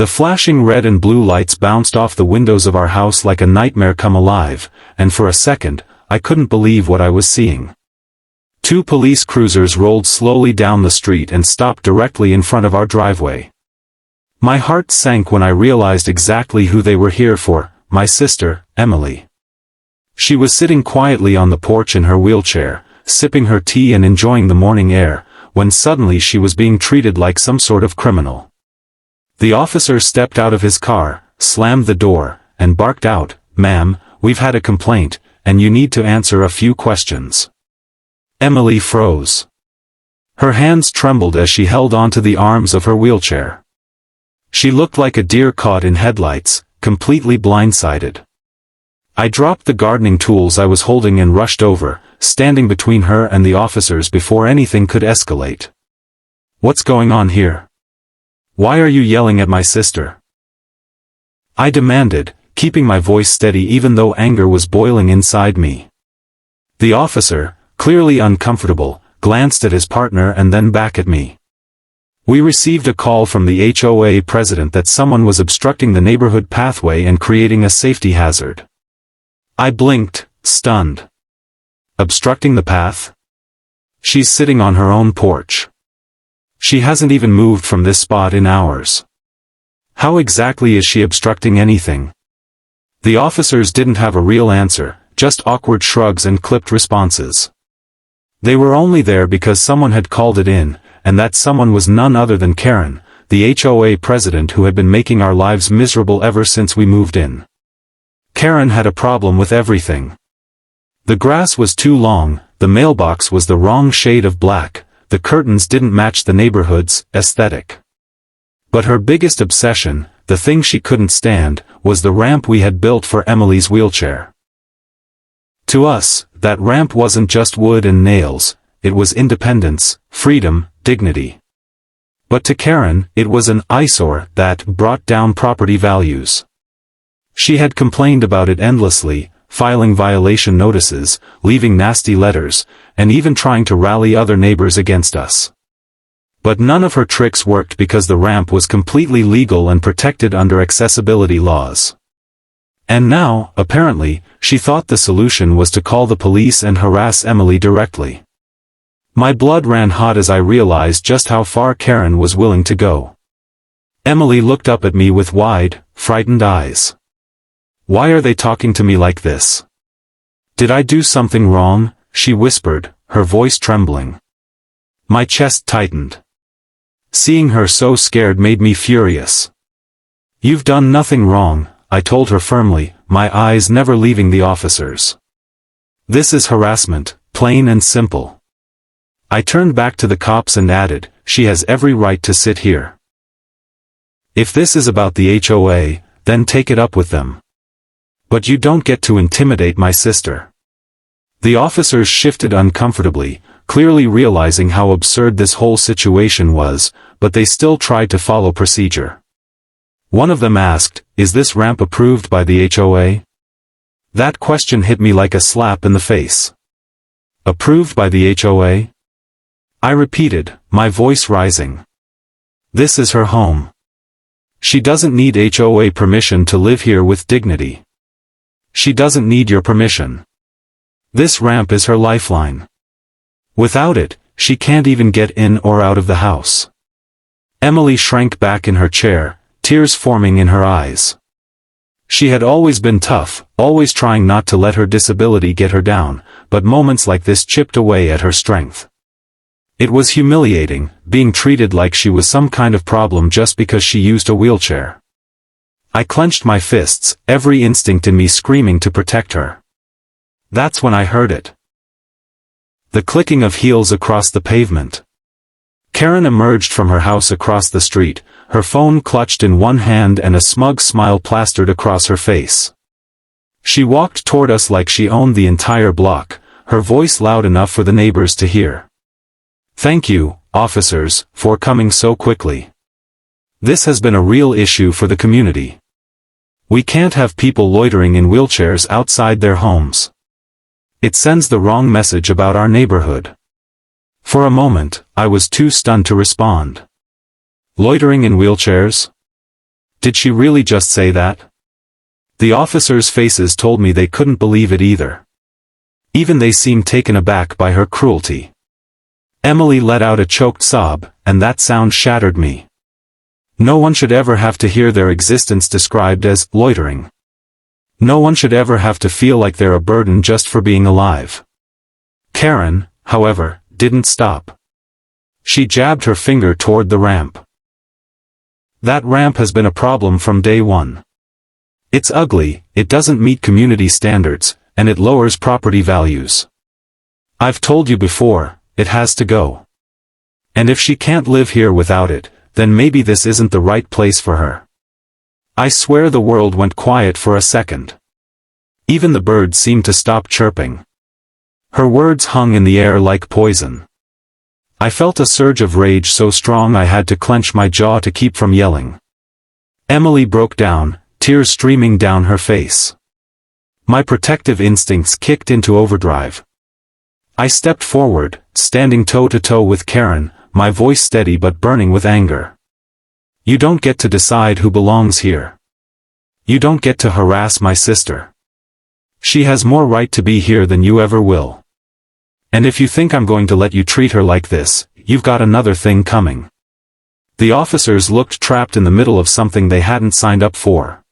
The flashing red and blue lights bounced off the windows of our house like a nightmare come alive, and for a second, I couldn't believe what I was seeing. Two police cruisers rolled slowly down the street and stopped directly in front of our driveway. My heart sank when I realized exactly who they were here for, my sister, Emily. She was sitting quietly on the porch in her wheelchair, sipping her tea and enjoying the morning air, when suddenly she was being treated like some sort of criminal. The officer stepped out of his car, slammed the door, and barked out, "Ma'am, we've had a complaint, and you need to answer a few questions." Emily froze. Her hands trembled as she held onto the arms of her wheelchair. She looked like a deer caught in headlights, completely blindsided. I dropped the gardening tools I was holding and rushed over, standing between her and the officers before anything could escalate. "What's going on here? Why are you yelling at my sister?" I demanded, keeping my voice steady even though anger was boiling inside me. The officer, clearly uncomfortable, glanced at his partner and then back at me. "We received a call from the HOA president that someone was obstructing the neighborhood pathway and creating a safety hazard." I blinked, stunned. Obstructing the path? She's sitting on her own porch. She hasn't even moved from this spot in hours. How exactly is she obstructing anything? The officers didn't have a real answer, just awkward shrugs and clipped responses. They were only there because someone had called it in, and that someone was none other than Karen, the HOA president who had been making our lives miserable ever since we moved in. Karen had a problem with everything. The grass was too long, the mailbox was the wrong shade of black, the curtains didn't match the neighborhood's aesthetic. But her biggest obsession, the thing she couldn't stand, was the ramp we had built for Emily's wheelchair. To us, that ramp wasn't just wood and nails, it was independence, freedom, dignity. But to Karen, it was an eyesore that brought down property values. She had complained about it endlessly, filing violation notices, leaving nasty letters, and even trying to rally other neighbors against us. But none of her tricks worked because the ramp was completely legal and protected under accessibility laws. And now, apparently, she thought the solution was to call the police and harass Emily directly. My blood ran hot as I realized just how far Karen was willing to go. Emily looked up at me with wide, frightened eyes. "Why are they talking to me like this? Did I do something wrong?" she whispered, her voice trembling. My chest tightened. Seeing her so scared made me furious. "You've done nothing wrong," I told her firmly, my eyes never leaving the officers. "This is harassment, plain and simple." I turned back to the cops and added, "She has every right to sit here. If this is about the HOA, then take it up with them. But you don't get to intimidate my sister." The officers shifted uncomfortably, clearly realizing how absurd this whole situation was, but they still tried to follow procedure. One of them asked, "Is this ramp approved by the HOA?" That question hit me like a slap in the face. "Approved by the HOA?" I repeated, my voice rising. "This is her home. She doesn't need HOA permission to live here with dignity. She doesn't need your permission. This ramp is her lifeline. Without it, she can't even get in or out of the house." Emily shrank back in her chair, tears forming in her eyes. She had always been tough, always trying not to let her disability get her down, but moments like this chipped away at her strength. It was humiliating, being treated like she was some kind of problem just because she used a wheelchair. I clenched my fists, every instinct in me screaming to protect her. That's when I heard it. The clicking of heels across the pavement. Karen emerged from her house across the street, her phone clutched in one hand and a smug smile plastered across her face. She walked toward us like she owned the entire block, her voice loud enough for the neighbors to hear. "Thank you, officers, for coming so quickly. This has been a real issue for the community. We can't have people loitering in wheelchairs outside their homes. It sends the wrong message about our neighborhood." For a moment, I was too stunned to respond. Loitering in wheelchairs? Did she really just say that? The officers' faces told me they couldn't believe it either. Even they seemed taken aback by her cruelty. Emily let out a choked sob, and that sound shattered me. No one should ever have to hear their existence described as loitering. No one should ever have to feel like they're a burden just for being alive. Karen, however, didn't stop. She jabbed her finger toward the ramp. That ramp has been a problem from day one. It's ugly, it doesn't meet community standards, and it lowers property values. I've told you before, it has to go. And if she can't live here without it, then maybe this isn't the right place for her. I swear the world went quiet for a second. Even the birds seemed to stop chirping. Her words hung in the air like poison. I felt a surge of rage so strong I had to clench my jaw to keep from yelling. Emily broke down, tears streaming down her face. My protective instincts kicked into overdrive. I stepped forward, standing toe-to-toe with Karen, my voice steady but burning with anger. You don't get to decide who belongs here. You don't get to harass my sister. She has more right to be here than you ever will. And if you think I'm going to let you treat her like this, you've got another thing coming. The officers looked trapped in the middle of something they hadn't signed up for.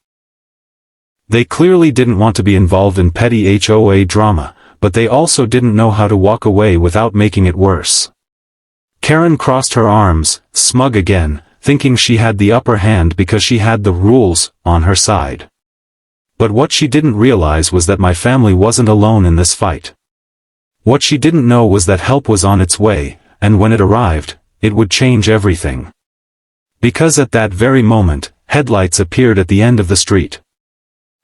They clearly didn't want to be involved in petty HOA drama, but they also didn't know how to walk away without making it worse. Karen crossed her arms, smug again, thinking she had the upper hand because she had the rules on her side. But what she didn't realize was that my family wasn't alone in this fight. What she didn't know was that help was on its way, and when it arrived, it would change everything. Because at that very moment, headlights appeared at the end of the street.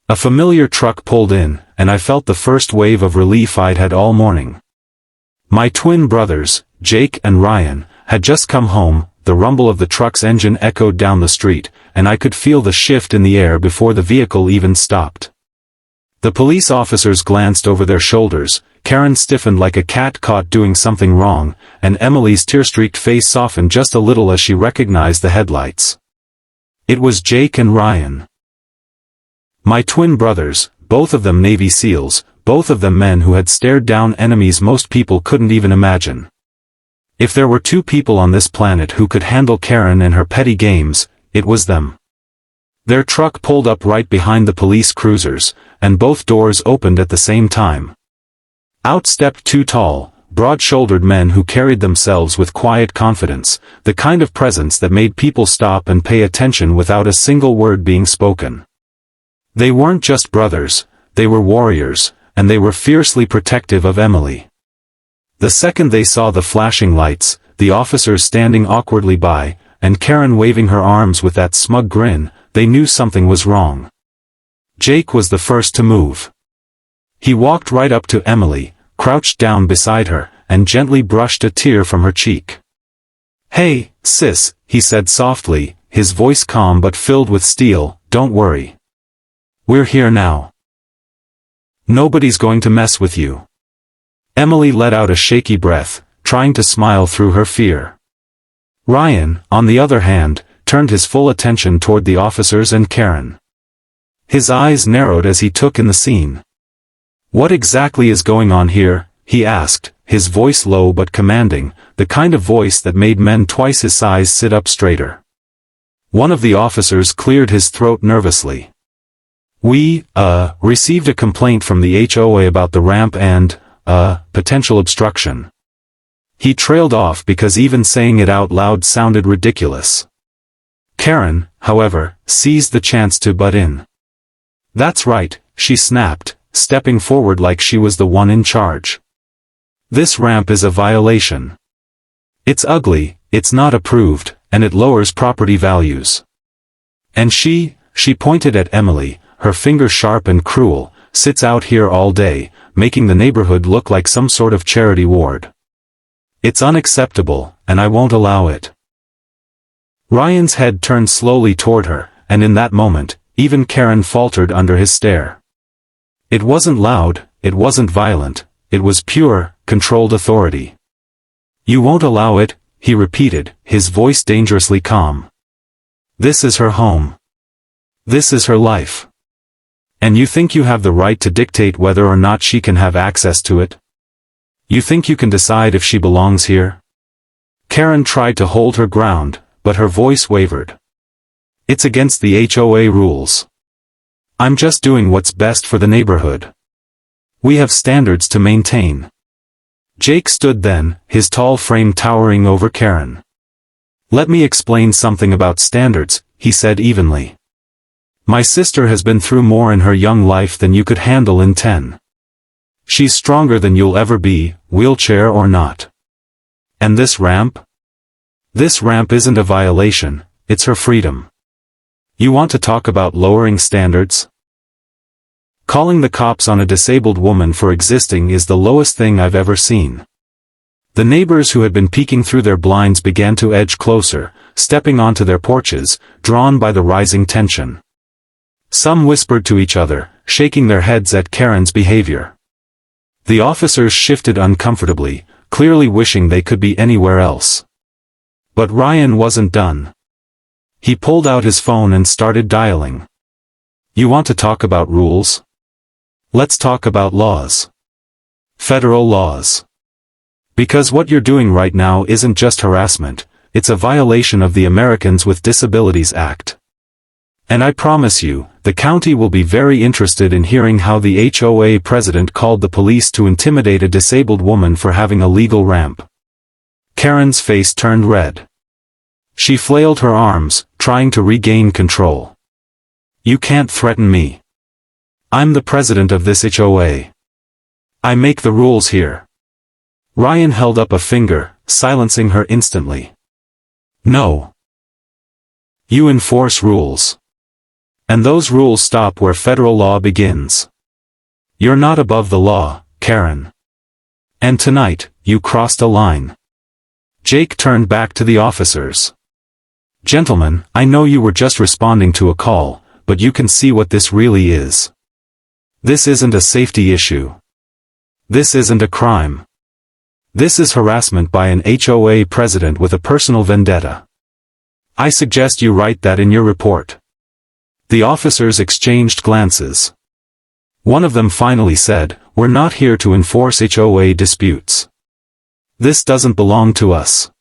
A familiar truck pulled in, and I felt the first wave of relief I'd had all morning. My twin brothers, Jake and Ryan, had just come home. The rumble of the truck's engine echoed down the street, and I could feel the shift in the air before the vehicle even stopped. The police officers glanced over their shoulders, Karen stiffened like a cat caught doing something wrong, and Emily's tear-streaked face softened just a little as she recognized the headlights. It was Jake and Ryan. My twin brothers, both of them Navy SEALs, both of them men who had stared down enemies most people couldn't even imagine. If there were two people on this planet who could handle Karen and her petty games, it was them. Their truck pulled up right behind the police cruisers, and both doors opened at the same time. Out stepped two tall, broad-shouldered men who carried themselves with quiet confidence, the kind of presence that made people stop and pay attention without a single word being spoken. They weren't just brothers, they were warriors, and they were fiercely protective of Emily. The second they saw the flashing lights, the officers standing awkwardly by, and Karen waving her arms with that smug grin, they knew something was wrong. Jake was the first to move. He walked right up to Emily, crouched down beside her, and gently brushed a tear from her cheek. "Hey, sis," he said softly, his voice calm but filled with steel, "don't worry. We're here now. Nobody's going to mess with you." Emily let out a shaky breath, trying to smile through her fear. Ryan, on the other hand, turned his full attention toward the officers and Karen. His eyes narrowed as he took in the scene. "What exactly is going on here?" he asked, his voice low but commanding, the kind of voice that made men twice his size sit up straighter. One of the officers cleared his throat nervously. "We, received a complaint from the HOA about the ramp and, potential obstruction." He trailed off because even saying it out loud sounded ridiculous. Karen, however, seized the chance to butt in. "That's right," she snapped, stepping forward like she was the one in charge. "This ramp is a violation. It's ugly, it's not approved, and it lowers property values. And she pointed at Emily, her finger sharp and cruel, sits out here all day, making the neighborhood look like some sort of charity ward. It's unacceptable, and I won't allow it." Ryan's head turned slowly toward her, and in that moment, even Karen faltered under his stare. It wasn't loud, it wasn't violent, it was pure, controlled authority. "You won't allow it," he repeated, his voice dangerously calm. "This is her home. This is her life. And you think you have the right to dictate whether or not she can have access to it? You think you can decide if she belongs here? Karen tried to hold her ground, but her voice wavered. It's against the HOA rules. I'm just doing what's best for the neighborhood. We have standards to maintain. Jake stood then, his tall frame towering over Karen. Let me explain something about standards, he said evenly. My sister has been through more in her young life than you could handle in 10. She's stronger than you'll ever be, wheelchair or not. And this ramp? This ramp isn't a violation, it's her freedom. You want to talk about lowering standards? Calling the cops on a disabled woman for existing is the lowest thing I've ever seen. The neighbors who had been peeking through their blinds began to edge closer, stepping onto their porches, drawn by the rising tension. Some whispered to each other, shaking their heads at Karen's behavior. The officers shifted uncomfortably, clearly wishing they could be anywhere else. But Ryan wasn't done. He pulled out his phone and started dialing. You want to talk about rules? Let's talk about laws. Federal laws. Because what you're doing right now isn't just harassment, it's a violation of the Americans with Disabilities Act. And I promise you, the county will be very interested in hearing how the HOA president called the police to intimidate a disabled woman for having a legal ramp. Karen's face turned red. She flailed her arms, trying to regain control. You can't threaten me. I'm the president of this HOA. I make the rules here. Ryan held up a finger, silencing her instantly. No. You enforce rules. And those rules stop where federal law begins. You're not above the law, Karen. And tonight, you crossed a line. Jake turned back to the officers. Gentlemen, I know you were just responding to a call, but you can see what this really is. This isn't a safety issue. This isn't a crime. This is harassment by an HOA president with a personal vendetta. I suggest you write that in your report. The officers exchanged glances. One of them finally said, We're not here to enforce HOA disputes. This doesn't belong to us.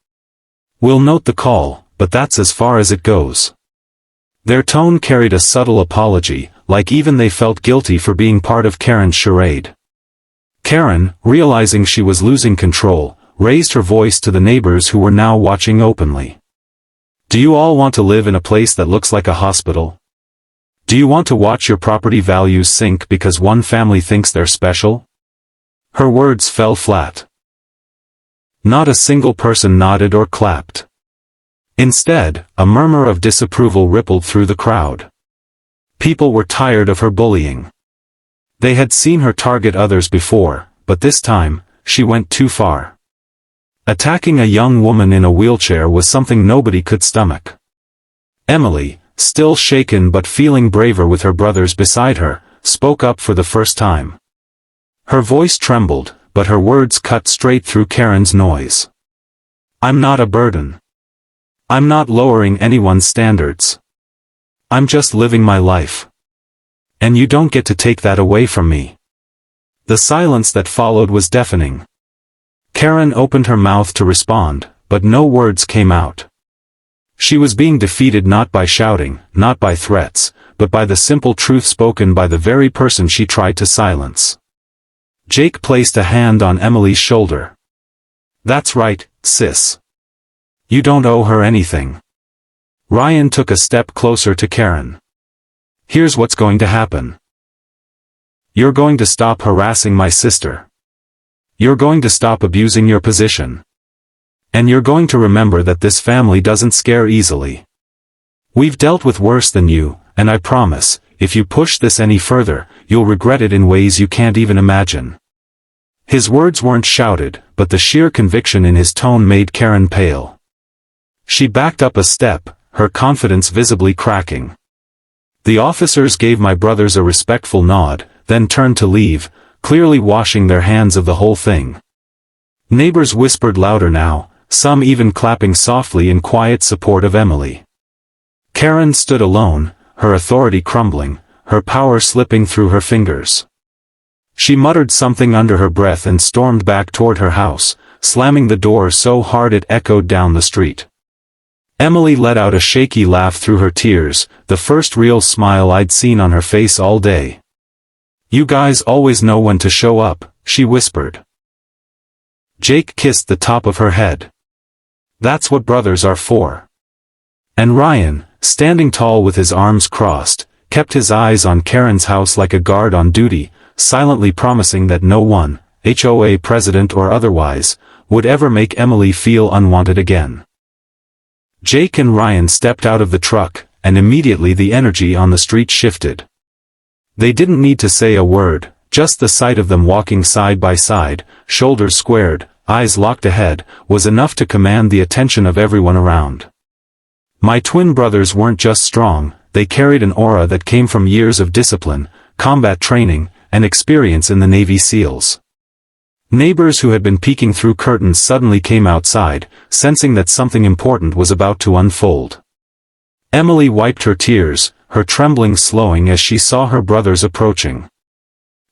We'll note the call, but that's as far as it goes. Their tone carried a subtle apology, like even they felt guilty for being part of Karen's charade. Karen, realizing she was losing control, raised her voice to the neighbors who were now watching openly. Do you all want to live in a place that looks like a hospital? Do you want to watch your property values sink because one family thinks they're special? Her words fell flat. Not a single person nodded or clapped. Instead, a murmur of disapproval rippled through the crowd. People were tired of her bullying. They had seen her target others before, but this time, she went too far. Attacking a young woman in a wheelchair was something nobody could stomach. Emily, still shaken but feeling braver with her brothers beside her, spoke up for the first time. Her voice trembled, but her words cut straight through Karen's noise. I'm not a burden. I'm not lowering anyone's standards. I'm just living my life. And you don't get to take that away from me. The silence that followed was deafening. Karen opened her mouth to respond, but no words came out. She was being defeated not by shouting, not by threats, but by the simple truth spoken by the very person she tried to silence. Jake placed a hand on Emily's shoulder. That's right, sis. You don't owe her anything. Ryan took a step closer to Karen. Here's what's going to happen. You're going to stop harassing my sister. You're going to stop abusing your position. And you're going to remember that this family doesn't scare easily. We've dealt with worse than you, and I promise, if you push this any further, you'll regret it in ways you can't even imagine. His words weren't shouted, but the sheer conviction in his tone made Karen pale. She backed up a step, her confidence visibly cracking. The officers gave my brothers a respectful nod, then turned to leave, clearly washing their hands of the whole thing. Neighbors whispered louder now, some even clapping softly in quiet support of Emily. Karen stood alone, her authority crumbling, her power slipping through her fingers. She muttered something under her breath and stormed back toward her house, slamming the door so hard it echoed down the street. Emily let out a shaky laugh through her tears, the first real smile I'd seen on her face all day. "You guys always know when to show up," she whispered. Jake kissed the top of her head. "That's what brothers are for." And Ryan, standing tall with his arms crossed, kept his eyes on Karen's house like a guard on duty, silently promising that no one, HOA president or otherwise, would ever make Emily feel unwanted again. Jake and Ryan stepped out of the truck, and immediately the energy on the street shifted. They didn't need to say a word, just the sight of them walking side by side, shoulders squared, eyes locked ahead, was enough to command the attention of everyone around. My twin brothers weren't just strong, they carried an aura that came from years of discipline, combat training, and experience in the Navy SEALs. Neighbors who had been peeking through curtains suddenly came outside, sensing that something important was about to unfold. Emily wiped her tears, her trembling slowing as she saw her brothers approaching.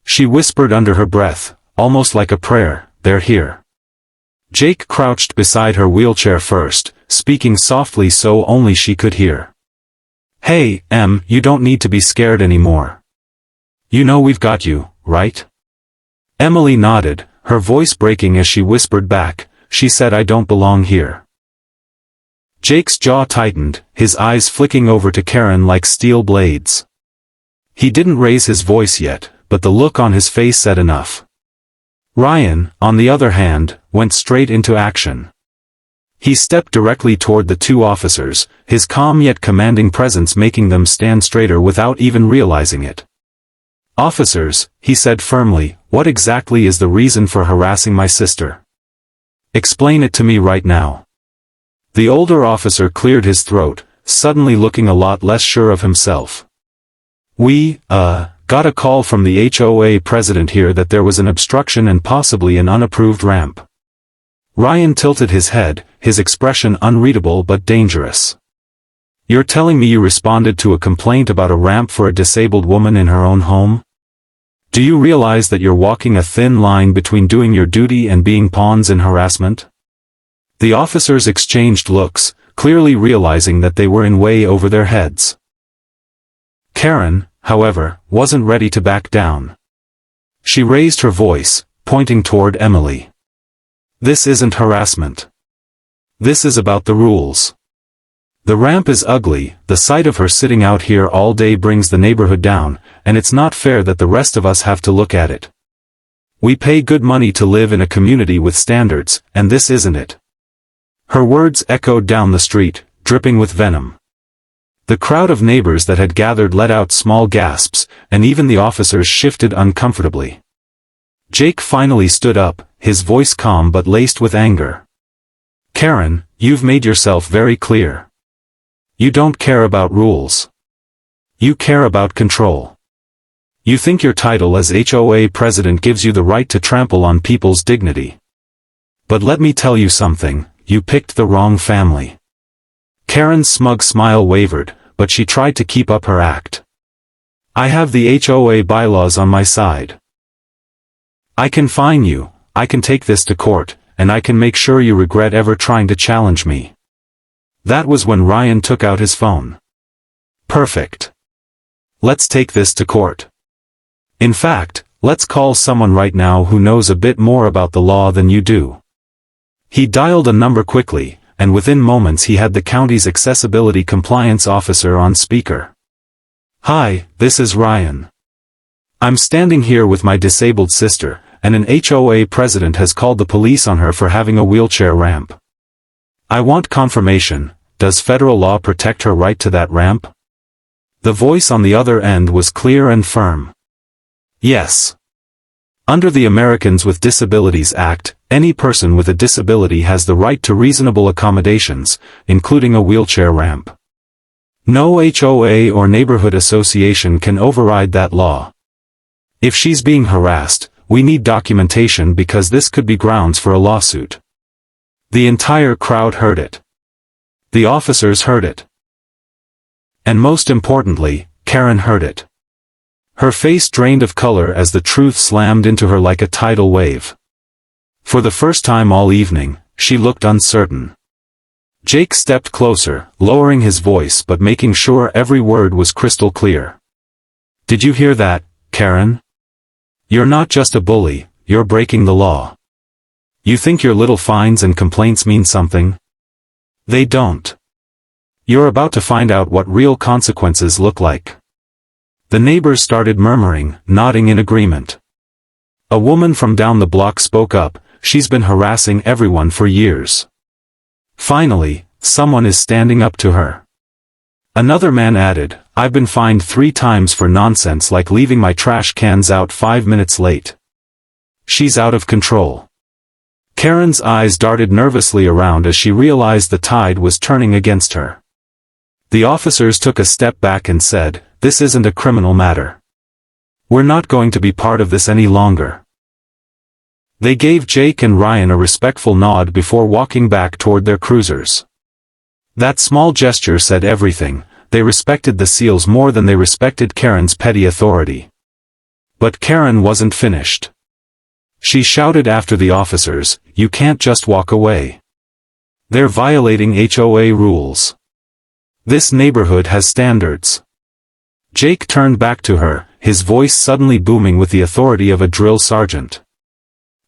She whispered under her breath, almost like a prayer, "They're here." Jake crouched beside her wheelchair first, speaking softly so only she could hear. "Hey, Em, you don't need to be scared anymore. You know we've got you, right?" Emily nodded, her voice breaking as she whispered back, "She said I don't belong here." Jake's jaw tightened, his eyes flicking over to Karen like steel blades. He didn't raise his voice yet, but the look on his face said enough. Ryan, on the other hand, went straight into action. He stepped directly toward the two officers, his calm yet commanding presence making them stand straighter without even realizing it. "Officers," he said firmly, "what exactly is the reason for harassing my sister? Explain it to me right now." The older officer cleared his throat, suddenly looking a lot less sure of himself. "We, got a call from the HOA president here that there was an obstruction and possibly an unapproved ramp." Ryan tilted his head, his expression unreadable but dangerous. "You're telling me you responded to a complaint about a ramp for a disabled woman in her own home? Do you realize that you're walking a thin line between doing your duty and being pawns in harassment?" The officers exchanged looks, clearly realizing that they were in way over their heads. Karen, however, wasn't ready to back down. She raised her voice, pointing toward Emily. "This isn't harassment. This is about the rules. The ramp is ugly, the sight of her sitting out here all day brings the neighborhood down, and it's not fair that the rest of us have to look at it. We pay good money to live in a community with standards, and this isn't it." Her words echoed down the street, dripping with venom. The crowd of neighbors that had gathered let out small gasps, and even the officers shifted uncomfortably. Jake finally stood up, his voice calm but laced with anger. "Karen, you've made yourself very clear. You don't care about rules. You care about control. You think your title as HOA president gives you the right to trample on people's dignity. But let me tell you something, you picked the wrong family." Karen's smug smile wavered, but she tried to keep up her act. "I have the HOA bylaws on my side. I can fine you, I can take this to court, and I can make sure you regret ever trying to challenge me." That was when Ryan took out his phone. "Perfect. Let's take this to court. In fact, let's call someone right now who knows a bit more about the law than you do." He dialed a number quickly, and within moments he had the county's accessibility compliance officer on speaker. "Hi, this is Ryan. I'm standing here with my disabled sister, and an HOA president has called the police on her for having a wheelchair ramp. I want confirmation, does federal law protect her right to that ramp?" The voice on the other end was clear and firm. "Yes. Under the Americans with Disabilities Act, any person with a disability has the right to reasonable accommodations, including a wheelchair ramp. No HOA or neighborhood association can override that law. If she's being harassed, we need documentation because this could be grounds for a lawsuit." The entire crowd heard it. The officers heard it. And most importantly, Karen heard it. Her face drained of color as the truth slammed into her like a tidal wave. For the first time all evening, she looked uncertain. Jake stepped closer, lowering his voice but making sure every word was crystal clear. "Did you hear that, Karen? You're not just a bully, you're breaking the law. You think your little fines and complaints mean something? They don't. You're about to find out what real consequences look like." The neighbors started murmuring, nodding in agreement. A woman from down the block spoke up. "She's been harassing everyone for years. Finally, someone is standing up to her." Another man added, "I've been fined 3 times for nonsense like leaving my trash cans out 5 minutes late. She's out of control." Karen's eyes darted nervously around as she realized the tide was turning against her. The officers took a step back and said, "This isn't a criminal matter. We're not going to be part of this any longer." They gave Jake and Ryan a respectful nod before walking back toward their cruisers. That small gesture said everything. They respected the SEALs more than they respected Karen's petty authority. But Karen wasn't finished. She shouted after the officers, "You can't just walk away. They're violating HOA rules. This neighborhood has standards." Jake turned back to her, his voice suddenly booming with the authority of a drill sergeant.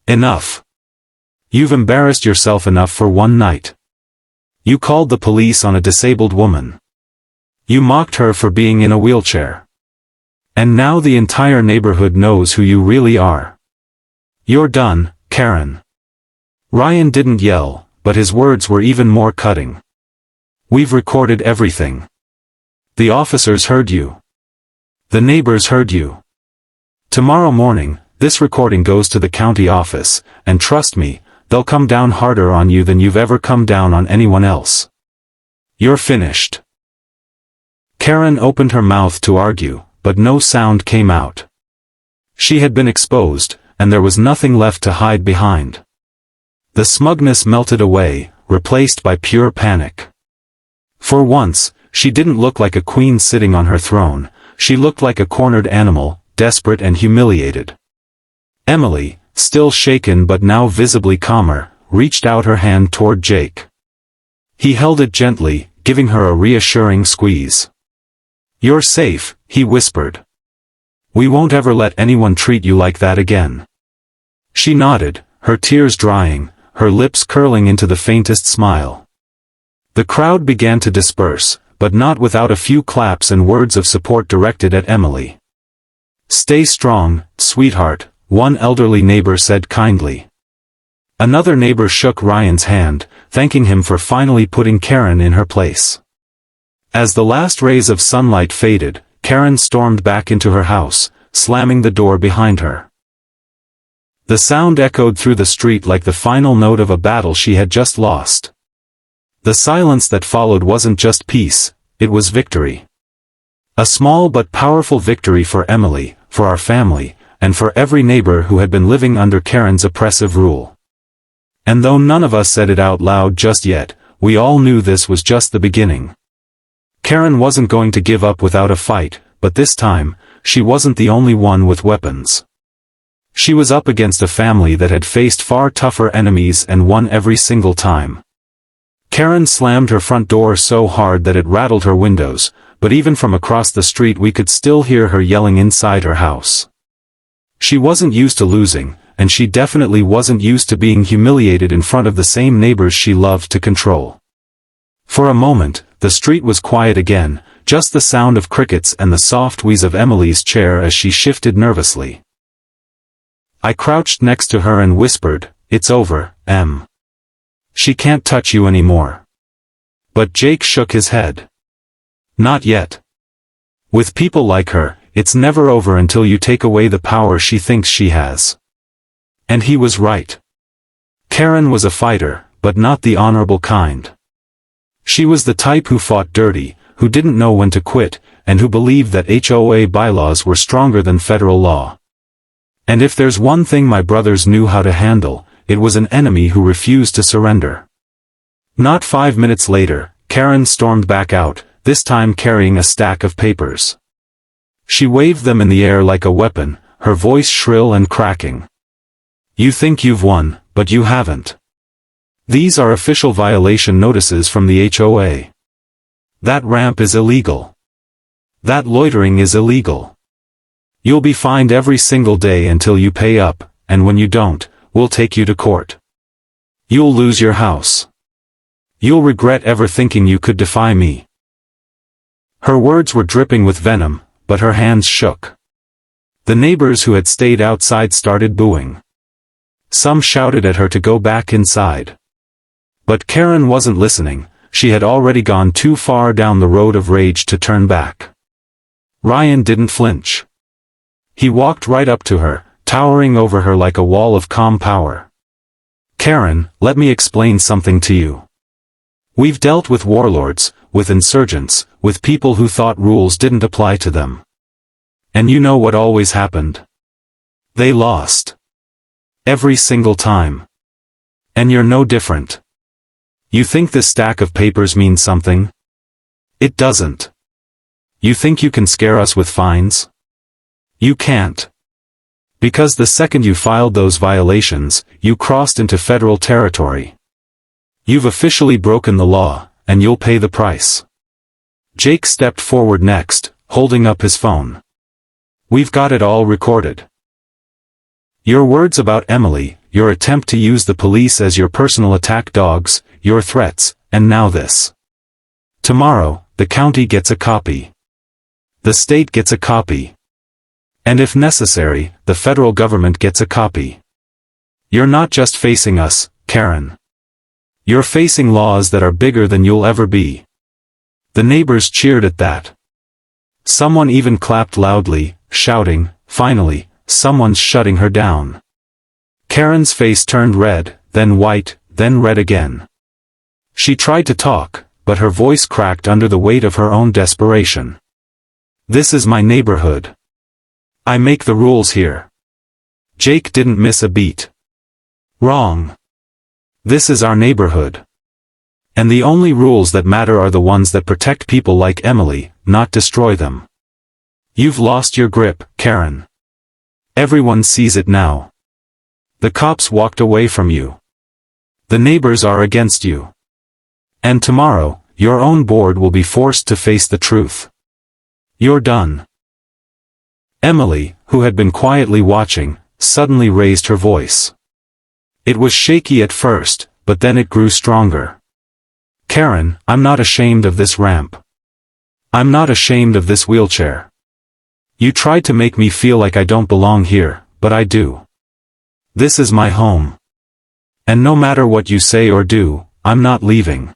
"Enough. You've embarrassed yourself enough for one night. You called the police on a disabled woman. You mocked her for being in a wheelchair. And now the entire neighborhood knows who you really are. You're done, Karen." Ryan didn't yell, but his words were even more cutting. "We've recorded everything. The officers heard you. The neighbors heard you. Tomorrow morning, this recording goes to the county office, and trust me, they'll come down harder on you than you've ever come down on anyone else. You're finished." Karen opened her mouth to argue, but no sound came out. She had been exposed, and there was nothing left to hide behind. The smugness melted away, replaced by pure panic. For once, she didn't look like a queen sitting on her throne, she looked like a cornered animal, desperate and humiliated. Emily, still shaken but now visibly calmer, reached out her hand toward Jake. He held it gently, giving her a reassuring squeeze. "You're safe," he whispered. "We won't ever let anyone treat you like that again." She nodded, her tears drying, her lips curling into the faintest smile. The crowd began to disperse, but not without a few claps and words of support directed at Emily. "Stay strong, sweetheart," one elderly neighbor said kindly. Another neighbor shook Ryan's hand, thanking him for finally putting Karen in her place. As the last rays of sunlight faded, Karen stormed back into her house, slamming the door behind her. The sound echoed through the street like the final note of a battle she had just lost. The silence that followed wasn't just peace, it was victory. A small but powerful victory for Emily, for our family, and for every neighbor who had been living under Karen's oppressive rule. And though none of us said it out loud just yet, we all knew this was just the beginning. Karen wasn't going to give up without a fight, but this time, she wasn't the only one with weapons. She was up against a family that had faced far tougher enemies and won every single time. Karen slammed her front door so hard that it rattled her windows, but even from across the street we could still hear her yelling inside her house. She wasn't used to losing, and she definitely wasn't used to being humiliated in front of the same neighbors she loved to control. For a moment, the street was quiet again, just the sound of crickets and the soft wheeze of Emily's chair as she shifted nervously. I crouched next to her and whispered, "It's over, Em. She can't touch you anymore." But Jake shook his head. "Not yet. With people like her, it's never over until you take away the power she thinks she has." And he was right. Karen was a fighter, but not the honorable kind. She was the type who fought dirty, who didn't know when to quit, and who believed that HOA bylaws were stronger than federal law. And if there's one thing my brothers knew how to handle, it was an enemy who refused to surrender. Not 5 minutes later, Karen stormed back out, this time carrying a stack of papers. She waved them in the air like a weapon, her voice shrill and cracking. You think you've won, but you haven't. These are official violation notices from the HOA. That ramp is illegal. That loitering is illegal. You'll be fined every single day until you pay up, and when you don't, we'll take you to court. You'll lose your house. You'll regret ever thinking you could defy me. Her words were dripping with venom, but her hands shook. The neighbors who had stayed outside started booing. Some shouted at her to go back inside. But Karen wasn't listening, she had already gone too far down the road of rage to turn back. Ryan didn't flinch. He walked right up to her, towering over her like a wall of calm power. Karen, let me explain something to you. We've dealt with warlords, with insurgents, with people who thought rules didn't apply to them. And you know what always happened? They lost. Every single time. And you're no different. You think this stack of papers means something? It doesn't. You think you can scare us with fines? You can't. Because the second you filed those violations, you crossed into federal territory. You've officially broken the law, and you'll pay the price. Jake stepped forward next, holding up his phone. We've got it all recorded. Your words about Emily, your attempt to use the police as your personal attack dogs, your threats, and now this. Tomorrow, the county gets a copy. The state gets a copy. And if necessary, the federal government gets a copy. You're not just facing us, Karen. You're facing laws that are bigger than you'll ever be. The neighbors cheered at that. Someone even clapped loudly, shouting, finally, someone's shutting her down. Karen's face turned red, then white, then red again. She tried to talk, but her voice cracked under the weight of her own desperation. This is my neighborhood. I make the rules here. Jake didn't miss a beat. Wrong. This is our neighborhood. And the only rules that matter are the ones that protect people like Emily, not destroy them. You've lost your grip, Karen. Everyone sees it now. The cops walked away from you. The neighbors are against you. And tomorrow, your own board will be forced to face the truth. You're done. Emily, who had been quietly watching, suddenly raised her voice. It was shaky at first, but then it grew stronger. Karen, I'm not ashamed of this ramp. I'm not ashamed of this wheelchair. You tried to make me feel like I don't belong here, but I do. This is my home. And no matter what you say or do, I'm not leaving.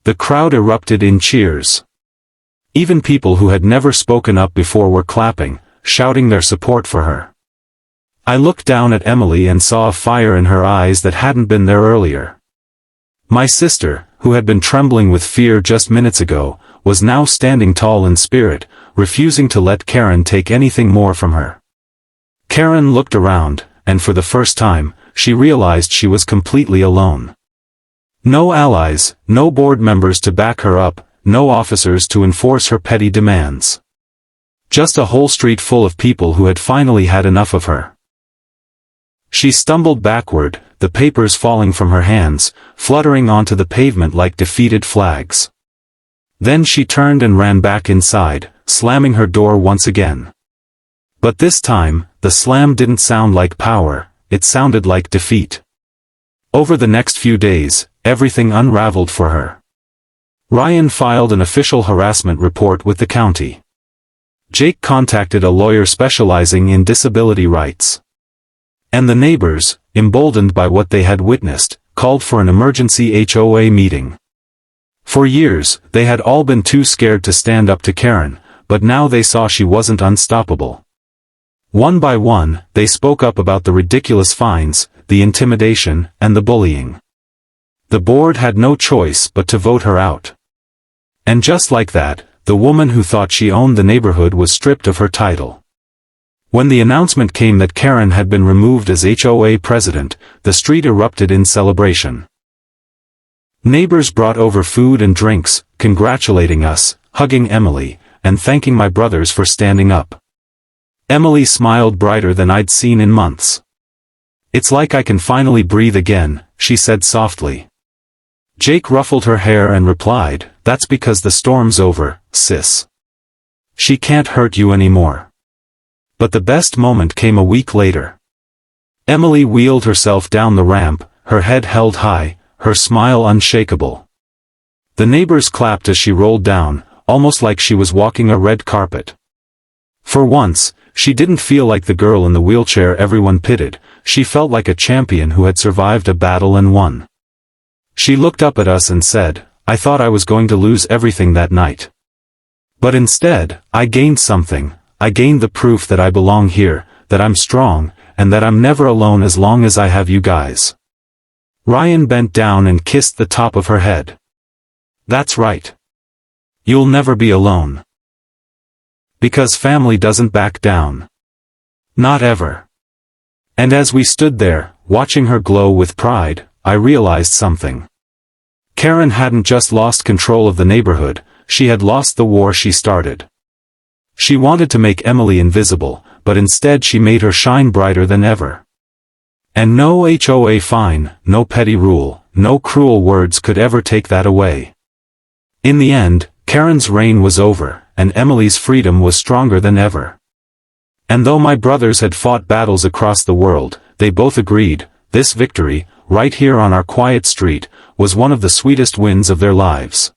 The crowd erupted in cheers. Even people who had never spoken up before were clapping, shouting their support for her. I looked down at Emily and saw a fire in her eyes that hadn't been there earlier. My sister, who had been trembling with fear just minutes ago, was now standing tall in spirit, refusing to let Karen take anything more from her. Karen looked around, and for the first time, she realized she was completely alone. No allies, no board members to back her up, no officers to enforce her petty demands. Just a whole street full of people who had finally had enough of her. She stumbled backward, the papers falling from her hands, fluttering onto the pavement like defeated flags. Then she turned and ran back inside, slamming her door once again. But this time, the slam didn't sound like power, it sounded like defeat. Over the next few days, everything unraveled for her. Ryan filed an official harassment report with the county. Jake contacted a lawyer specializing in disability rights. And the neighbors, emboldened by what they had witnessed, called for an emergency HOA meeting. For years, they had all been too scared to stand up to Karen, but now they saw she wasn't unstoppable. One by one, they spoke up about the ridiculous fines, the intimidation, and the bullying. The board had no choice but to vote her out. And just like that, the woman who thought she owned the neighborhood was stripped of her title. When the announcement came that Karen had been removed as HOA president, the street erupted in celebration. Neighbors brought over food and drinks, congratulating us, hugging Emily, and thanking my brothers for standing up. Emily smiled brighter than I'd seen in months. "It's like I can finally breathe again," she said softly. Jake ruffled her hair and replied, "That's because the storm's over, sis. She can't hurt you anymore." But the best moment came a week later. Emily wheeled herself down the ramp, her head held high, her smile unshakable. The neighbors clapped as she rolled down, almost like she was walking a red carpet. For once, she didn't feel like the girl in the wheelchair everyone pitied, she felt like a champion who had survived a battle and won. She looked up at us and said, "I thought I was going to lose everything that night. But instead, I gained something. I gained the proof that I belong here, that I'm strong, and that I'm never alone as long as I have you guys." Ryan bent down and kissed the top of her head. "That's right. You'll never be alone. Because family doesn't back down. Not ever." And as we stood there, watching her glow with pride, I realized something. Karen hadn't just lost control of the neighborhood, she had lost the war she started. She wanted to make Emily invisible, but instead she made her shine brighter than ever. And no HOA fine, no petty rule, no cruel words could ever take that away. In the end, Karen's reign was over, and Emily's freedom was stronger than ever. And though my brothers had fought battles across the world, they both agreed, this victory, right here on our quiet street, was one of the sweetest wins of their lives.